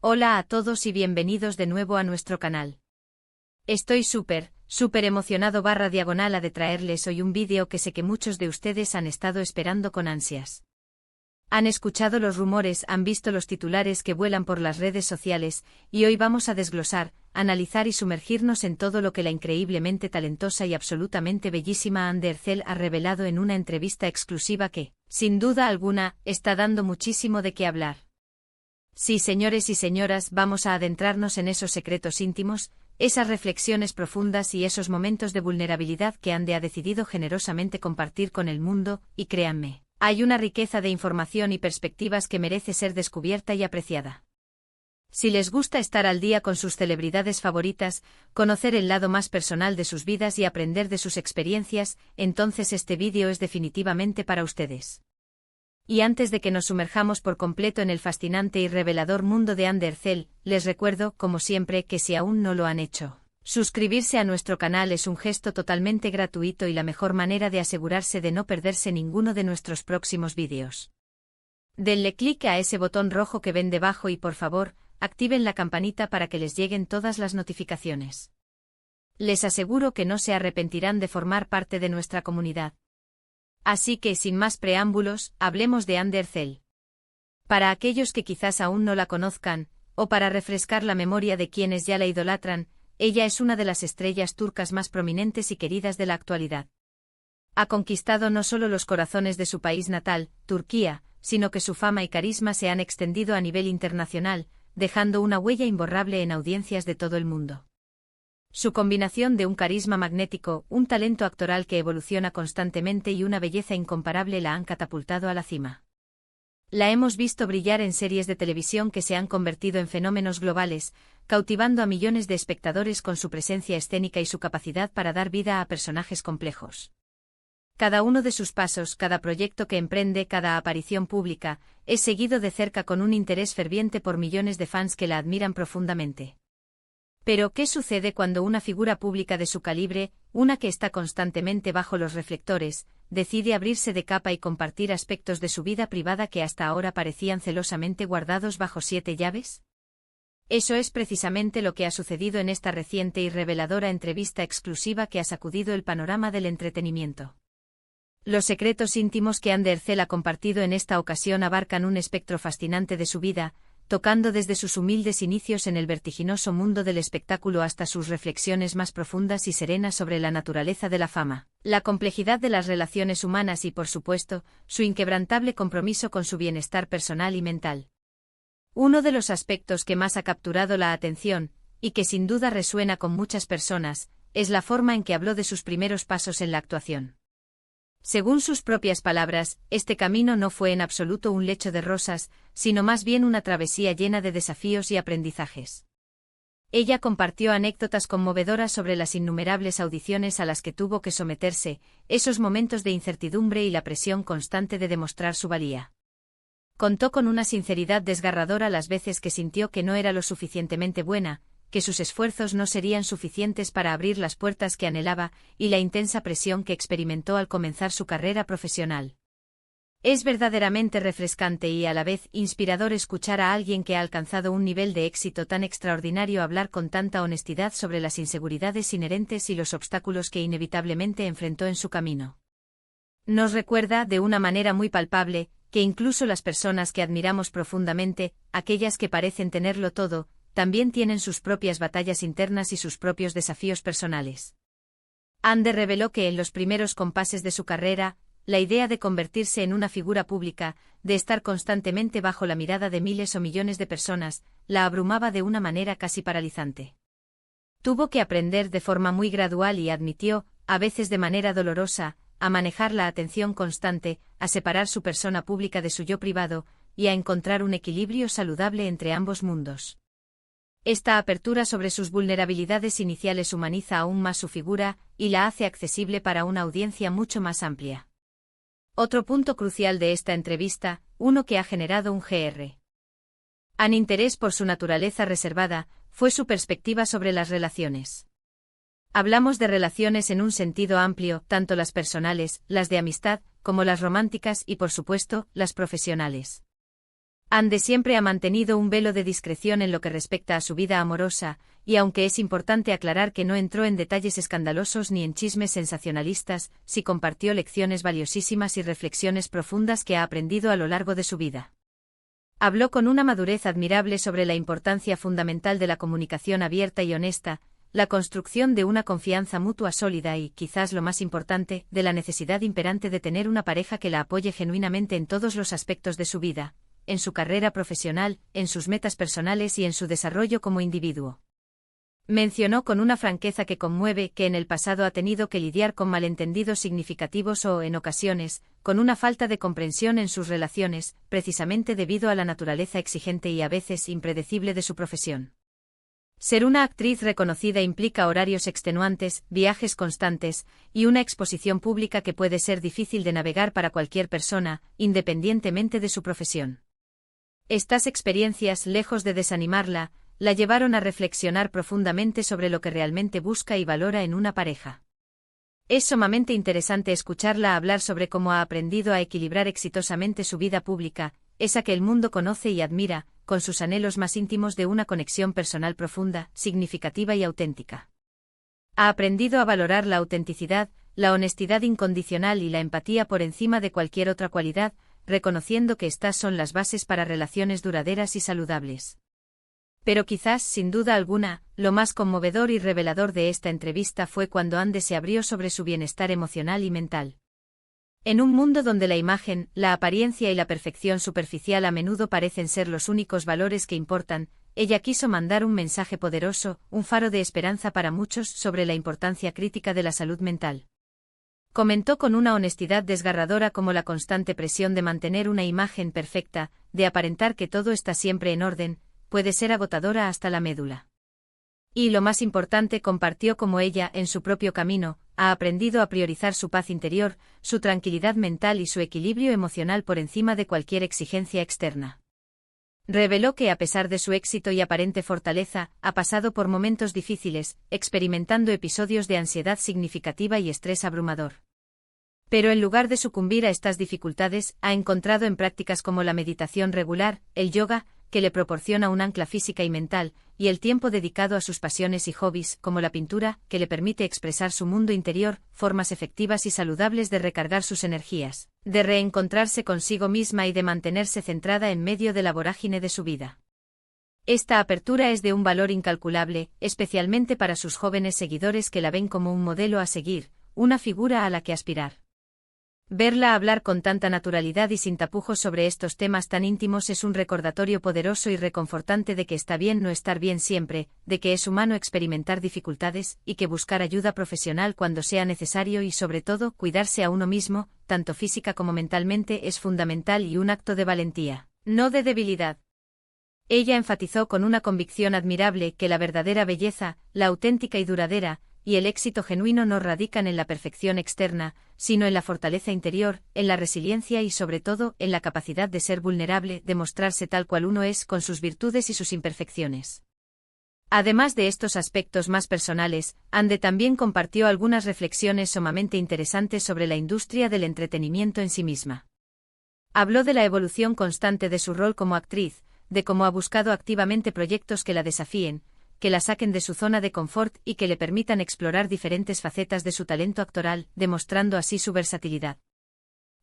Hola a todos y bienvenidos de nuevo a nuestro canal. Estoy súper emocionado /diagonal de traerles hoy un vídeo que sé que muchos de ustedes han estado esperando con ansias. Han escuchado los rumores, han visto los titulares que vuelan por las redes sociales, y hoy vamos a desglosar, analizar y sumergirnos en todo lo que la increíblemente talentosa y absolutamente bellísima Ander Zell ha revelado en una entrevista exclusiva que, sin duda alguna, está dando muchísimo de qué hablar. Sí, señores y señoras, vamos a adentrarnos en esos secretos íntimos, esas reflexiones profundas y esos momentos de vulnerabilidad que Ande ha decidido generosamente compartir con el mundo, y créanme, hay una riqueza de información y perspectivas que merece ser descubierta y apreciada. Si les gusta estar al día con sus celebridades favoritas, conocer el lado más personal de sus vidas y aprender de sus experiencias, entonces este vídeo es definitivamente para ustedes. Y antes de que nos sumerjamos por completo en el fascinante y revelador mundo de Ander Zell, les recuerdo, como siempre, que si aún no lo han hecho, suscribirse a nuestro canal es un gesto totalmente gratuito y la mejor manera de asegurarse de no perderse ninguno de nuestros próximos vídeos. Denle clic a ese botón rojo que ven debajo y por favor, activen la campanita para que les lleguen todas las notificaciones. Les aseguro que no se arrepentirán de formar parte de nuestra comunidad. Así que, sin más preámbulos, hablemos de Ander Zell. Para aquellos que quizás aún no la conozcan, o para refrescar la memoria de quienes ya la idolatran, ella es una de las estrellas turcas más prominentes y queridas de la actualidad. Ha conquistado no solo los corazones de su país natal, Turquía, sino que su fama y carisma se han extendido a nivel internacional, dejando una huella imborrable en audiencias de todo el mundo. Su combinación de un carisma magnético, un talento actoral que evoluciona constantemente y una belleza incomparable la han catapultado a la cima. La hemos visto brillar en series de televisión que se han convertido en fenómenos globales, cautivando a millones de espectadores con su presencia escénica y su capacidad para dar vida a personajes complejos. Cada uno de sus pasos, cada proyecto que emprende, cada aparición pública, es seguido de cerca con un interés ferviente por millones de fans que la admiran profundamente. Pero, ¿qué sucede cuando una figura pública de su calibre, una que está constantemente bajo los reflectores, decide abrirse de capa y compartir aspectos de su vida privada que hasta ahora parecían celosamente guardados bajo 7 llaves? Eso es precisamente lo que ha sucedido en esta reciente y reveladora entrevista exclusiva que ha sacudido el panorama del entretenimiento. Los secretos íntimos que Ander Zell ha compartido en esta ocasión abarcan un espectro fascinante de su vida, tocando desde sus humildes inicios en el vertiginoso mundo del espectáculo hasta sus reflexiones más profundas y serenas sobre la naturaleza de la fama, la complejidad de las relaciones humanas y, por supuesto, su inquebrantable compromiso con su bienestar personal y mental. Uno de los aspectos que más ha capturado la atención, y que sin duda resuena con muchas personas, es la forma en que habló de sus primeros pasos en la actuación. Según sus propias palabras, este camino no fue en absoluto un lecho de rosas, sino más bien una travesía llena de desafíos y aprendizajes. Ella compartió anécdotas conmovedoras sobre las innumerables audiciones a las que tuvo que someterse, esos momentos de incertidumbre y la presión constante de demostrar su valía. Contó con una sinceridad desgarradora las veces que sintió que no era lo suficientemente buena, que sus esfuerzos no serían suficientes para abrir las puertas que anhelaba, y la intensa presión que experimentó al comenzar su carrera profesional. Es verdaderamente refrescante y a la vez inspirador escuchar a alguien que ha alcanzado un nivel de éxito tan extraordinario hablar con tanta honestidad sobre las inseguridades inherentes y los obstáculos que inevitablemente enfrentó en su camino. Nos recuerda, de una manera muy palpable, que incluso las personas que admiramos profundamente, aquellas que parecen tenerlo todo, también tienen sus propias batallas internas y sus propios desafíos personales. Ander reveló que en los primeros compases de su carrera, la idea de convertirse en una figura pública, de estar constantemente bajo la mirada de miles o millones de personas, la abrumaba de una manera casi paralizante. Tuvo que aprender de forma muy gradual y admitió, a veces de manera dolorosa, a manejar la atención constante, a separar su persona pública de su yo privado, y a encontrar un equilibrio saludable entre ambos mundos. Esta apertura sobre sus vulnerabilidades iniciales humaniza aún más su figura, y la hace accesible para una audiencia mucho más amplia. Otro punto crucial de esta entrevista, uno que ha generado un gran interés por su naturaleza reservada, fue su perspectiva sobre las relaciones. Hablamos de relaciones en un sentido amplio, tanto las personales, las de amistad, como las románticas y, por supuesto, las profesionales. Ande siempre ha mantenido un velo de discreción en lo que respecta a su vida amorosa, y aunque es importante aclarar que no entró en detalles escandalosos ni en chismes sensacionalistas, sí compartió lecciones valiosísimas y reflexiones profundas que ha aprendido a lo largo de su vida. Habló con una madurez admirable sobre la importancia fundamental de la comunicación abierta y honesta, la construcción de una confianza mutua sólida y, quizás lo más importante, de la necesidad imperante de tener una pareja que la apoye genuinamente en todos los aspectos de su vida, en su carrera profesional, en sus metas personales y en su desarrollo como individuo. Mencionó con una franqueza que conmueve que en el pasado ha tenido que lidiar con malentendidos significativos o, en ocasiones, con una falta de comprensión en sus relaciones, precisamente debido a la naturaleza exigente y a veces impredecible de su profesión. Ser una actriz reconocida implica horarios extenuantes, viajes constantes, y una exposición pública que puede ser difícil de navegar para cualquier persona, independientemente de su profesión. Estas experiencias, lejos de desanimarla, la llevaron a reflexionar profundamente sobre lo que realmente busca y valora en una pareja. Es sumamente interesante escucharla hablar sobre cómo ha aprendido a equilibrar exitosamente su vida pública, esa que el mundo conoce y admira, con sus anhelos más íntimos de una conexión personal profunda, significativa y auténtica. Ha aprendido a valorar la autenticidad, la honestidad incondicional y la empatía por encima de cualquier otra cualidad, reconociendo que estas son las bases para relaciones duraderas y saludables. Pero quizás, sin duda alguna, lo más conmovedor y revelador de esta entrevista fue cuando Ande se abrió sobre su bienestar emocional y mental. En un mundo donde la imagen, la apariencia y la perfección superficial a menudo parecen ser los únicos valores que importan, ella quiso mandar un mensaje poderoso, un faro de esperanza para muchos sobre la importancia crítica de la salud mental. Comentó con una honestidad desgarradora cómo la constante presión de mantener una imagen perfecta, de aparentar que todo está siempre en orden, puede ser agotadora hasta la médula. Y lo más importante, compartió cómo ella, en su propio camino, ha aprendido a priorizar su paz interior, su tranquilidad mental y su equilibrio emocional por encima de cualquier exigencia externa. Reveló que a pesar de su éxito y aparente fortaleza, ha pasado por momentos difíciles, experimentando episodios de ansiedad significativa y estrés abrumador. Pero en lugar de sucumbir a estas dificultades, ha encontrado en prácticas como la meditación regular, el yoga, que le proporciona un ancla física y mental, y el tiempo dedicado a sus pasiones y hobbies, como la pintura, que le permite expresar su mundo interior, formas efectivas y saludables de recargar sus energías, de reencontrarse consigo misma y de mantenerse centrada en medio de la vorágine de su vida. Esta apertura es de un valor incalculable, especialmente para sus jóvenes seguidores que la ven como un modelo a seguir, una figura a la que aspirar. Verla hablar con tanta naturalidad y sin tapujos sobre estos temas tan íntimos es un recordatorio poderoso y reconfortante de que está bien no estar bien siempre, de que es humano experimentar dificultades, y que buscar ayuda profesional cuando sea necesario y sobre todo, cuidarse a uno mismo, tanto física como mentalmente, es fundamental y un acto de valentía, no de debilidad. Ella enfatizó con una convicción admirable que la verdadera belleza, la auténtica y duradera, y el éxito genuino no radican en la perfección externa, sino en la fortaleza interior, en la resiliencia y sobre todo, en la capacidad de ser vulnerable, de mostrarse tal cual uno es con sus virtudes y sus imperfecciones. Además de estos aspectos más personales, Ande también compartió algunas reflexiones sumamente interesantes sobre la industria del entretenimiento en sí misma. Habló de la evolución constante de su rol como actriz, de cómo ha buscado activamente proyectos que la desafíen, que la saquen de su zona de confort y que le permitan explorar diferentes facetas de su talento actoral, demostrando así su versatilidad.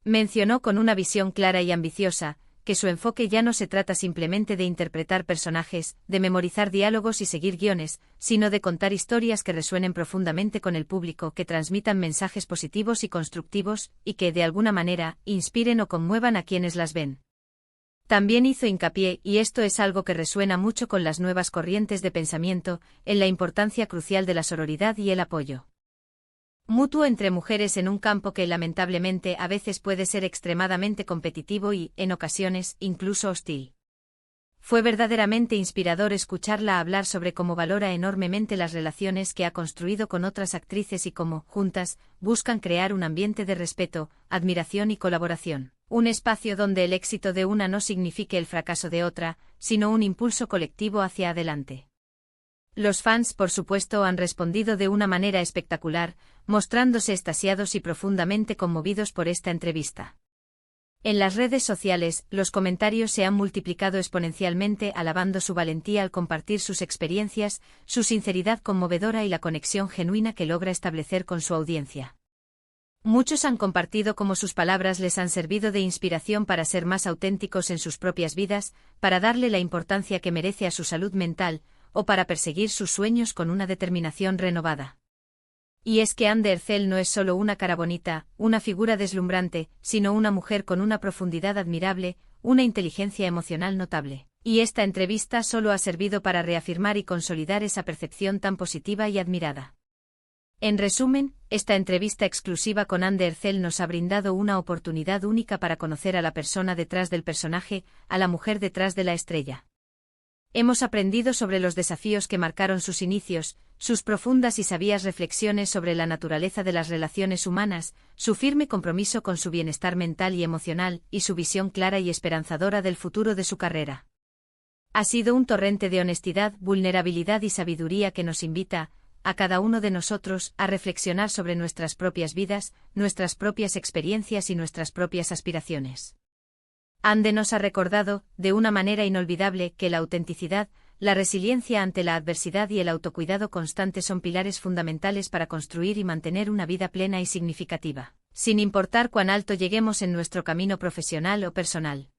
Mencionó con una visión clara y ambiciosa, que su enfoque ya no se trata simplemente de interpretar personajes, de memorizar diálogos y seguir guiones, sino de contar historias que resuenen profundamente con el público, que transmitan mensajes positivos y constructivos, y que, de alguna manera, inspiren o conmuevan a quienes las ven. También hizo hincapié, y esto es algo que resuena mucho con las nuevas corrientes de pensamiento, en la importancia crucial de la sororidad y el apoyo mutuo entre mujeres en un campo que lamentablemente a veces puede ser extremadamente competitivo y, en ocasiones, incluso hostil. Fue verdaderamente inspirador escucharla hablar sobre cómo valora enormemente las relaciones que ha construido con otras actrices y cómo, juntas, buscan crear un ambiente de respeto, admiración y colaboración. Un espacio donde el éxito de una no signifique el fracaso de otra, sino un impulso colectivo hacia adelante. Los fans, por supuesto, han respondido de una manera espectacular, mostrándose extasiados y profundamente conmovidos por esta entrevista. En las redes sociales, los comentarios se han multiplicado exponencialmente alabando su valentía al compartir sus experiencias, su sinceridad conmovedora y la conexión genuina que logra establecer con su audiencia. Muchos han compartido cómo sus palabras les han servido de inspiración para ser más auténticos en sus propias vidas, para darle la importancia que merece a su salud mental, o para perseguir sus sueños con una determinación renovada. Y es que Anne Ercel no es solo una cara bonita, una figura deslumbrante, sino una mujer con una profundidad admirable, una inteligencia emocional notable. Y esta entrevista solo ha servido para reafirmar y consolidar esa percepción tan positiva y admirada. En resumen, esta entrevista exclusiva con Anne Ercel nos ha brindado una oportunidad única para conocer a la persona detrás del personaje, a la mujer detrás de la estrella. Hemos aprendido sobre los desafíos que marcaron sus inicios, sus profundas y sabias reflexiones sobre la naturaleza de las relaciones humanas, su firme compromiso con su bienestar mental y emocional, y su visión clara y esperanzadora del futuro de su carrera. Ha sido un torrente de honestidad, vulnerabilidad y sabiduría que nos invita, a cada uno de nosotros, a reflexionar sobre nuestras propias vidas, nuestras propias experiencias y nuestras propias aspiraciones. Anne nos ha recordado, de una manera inolvidable, que la autenticidad, la resiliencia ante la adversidad y el autocuidado constante son pilares fundamentales para construir y mantener una vida plena y significativa, sin importar cuán alto lleguemos en nuestro camino profesional o personal.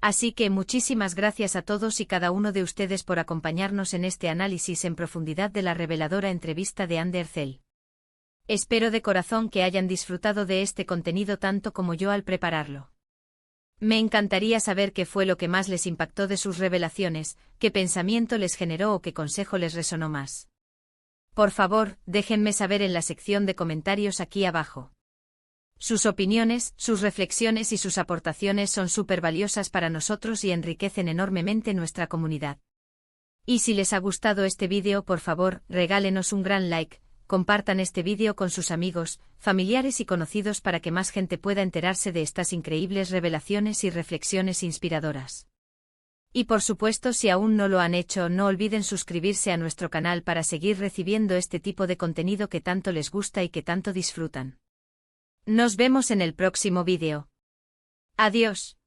Así que muchísimas gracias a todos y cada uno de ustedes por acompañarnos en este análisis en profundidad de la reveladora entrevista de Anne Ercel. Espero de corazón que hayan disfrutado de este contenido tanto como yo al prepararlo. Me encantaría saber qué fue lo que más les impactó de sus revelaciones, qué pensamiento les generó o qué consejo les resonó más. Por favor, déjenme saber en la sección de comentarios aquí abajo. Sus opiniones, sus reflexiones y sus aportaciones son súper valiosas para nosotros y enriquecen enormemente nuestra comunidad. Y si les ha gustado este vídeo, por favor, regálenos un gran like, compartan este vídeo con sus amigos, familiares y conocidos para que más gente pueda enterarse de estas increíbles revelaciones y reflexiones inspiradoras. Y por supuesto, si aún no lo han hecho, no olviden suscribirse a nuestro canal para seguir recibiendo este tipo de contenido que tanto les gusta y que tanto disfrutan. Nos vemos en el próximo vídeo. Adiós.